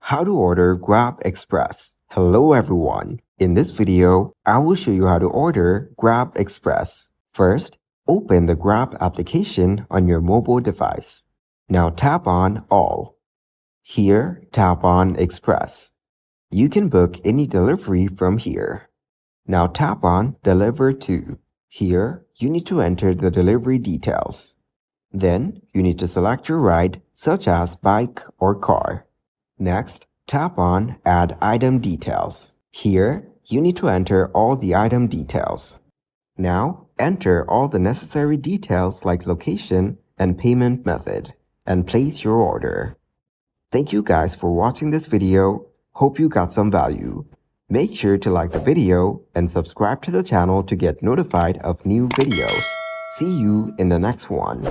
How to order Grab Express. Hello everyone. In this video, I will show you how to order Grab Express. First, open the Grab application on your mobile device. Now tap on All. Here, tap on Express. You can book any delivery from here. Now tap on Deliver To. Here, you need to enter the delivery details. Then, you need to select your ride, such as bike or car. Next, tap on Add Item Details. Here, you need to enter all the item details. Now, enter all the necessary details like location and payment method, and place your order. Thank you guys for watching this video. Hope you got some value. Make sure to like the video and subscribe to the channel to get notified of new videos. See you in the next one.